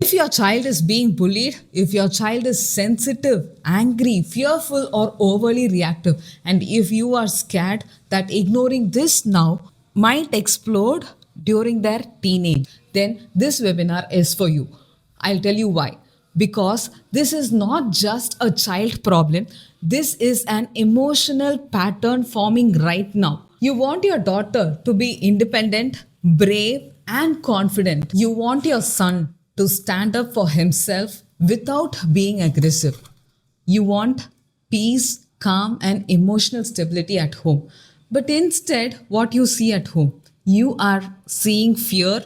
If your child is being bullied, if your child is sensitive, angry, fearful, or overly reactive, and if you are scared that ignoring this now might explode during their teenage, then this webinar is for you. I'll tell you why. Because this is not just a child problem, this is an emotional pattern forming right now. You want your daughter to be independent, brave, and confident. You want your son to stand up for himself without being aggressive. You want peace, calm, and emotional stability at home. But instead, what you see at home, you are seeing fear,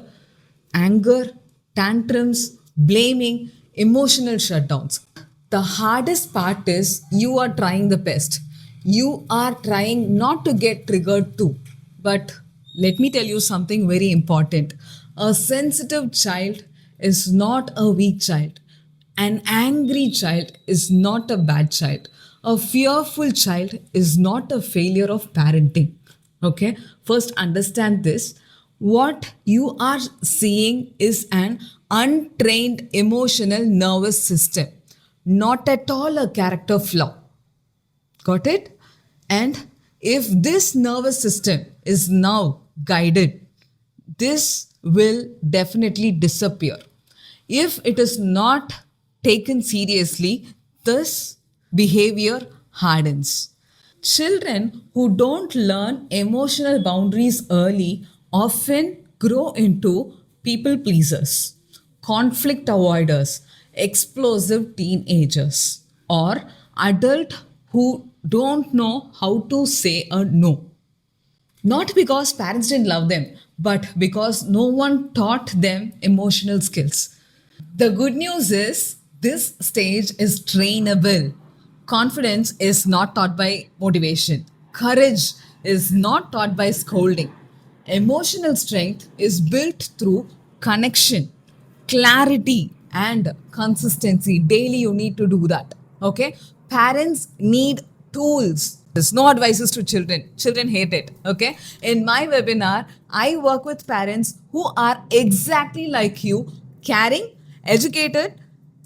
anger, tantrums, blaming, emotional shutdowns. The hardest part is you are trying the best. You are trying not to get triggered too. But let me tell you something very important. A sensitive child is not a weak child. An angry child is not a bad child. A fearful child is not a failure of parenting. Okay, first understand this. What you are seeing is an untrained emotional nervous system, not at all a character flaw. Got it? And if this nervous system is now guided, this will definitely disappear. If it is not taken seriously, this behavior hardens. Children who don't learn emotional boundaries early often grow into people pleasers, conflict avoiders, explosive teenagers, or adults who don't know how to say a no. Not because parents didn't love them, but because no one taught them emotional skills. The good news is this stage is trainable. Confidence is not taught by motivation. Courage is not taught by scolding. Emotional strength is built through connection, clarity, and consistency. Daily, you need to do that. Okay? Parents need tools. There's no advices to children. Children hate it. Okay? In my webinar, I work with parents who are exactly like you, caring, educated,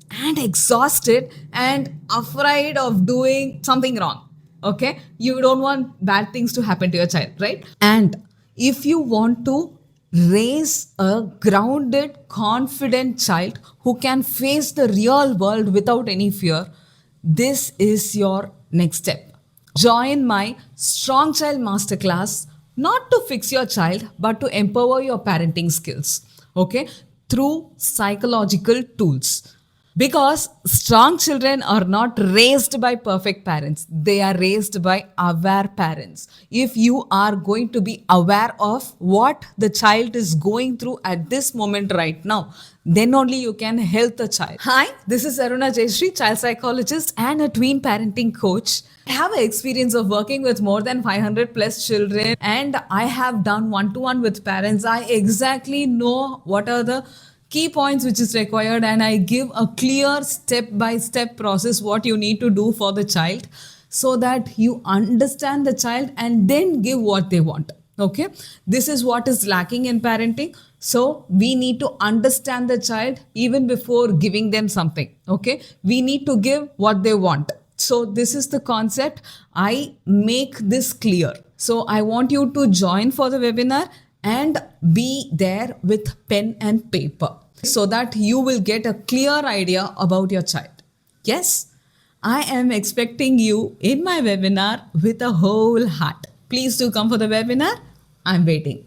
and exhausted and afraid of doing something wrong. Okay? You don't want bad things to happen to your child, right? And if you want to raise a grounded, confident child who can face the real world without any fear, this is your next step. Join my Strong Child Masterclass, not to fix your child, but to empower your parenting skills, okay, through psychological tools. Because strong children are not raised by perfect parents, they are raised by aware parents. If you are going to be aware of what the child is going through at this moment right now, then only you can help the child. Hi, this is Aruna Jayashree, child psychologist and a tween parenting coach. I have an experience of working with more than 500 plus children, and I have done one-to-one with parents. I exactly know what are the key points which is required, and I give a clear step-by-step process what you need to do for the child so that you understand the child and then give what they want. Okay, this is what is lacking in parenting. So we need to understand the child even before giving them something. Okay, we need to give what they want. So this is the concept. I make this clear. So I want you to join for the webinar and be there with pen and paper so that you will get a clear idea about your child. Yes, I am expecting you in my webinar with a whole heart. Please do come for the webinar. I'm waiting.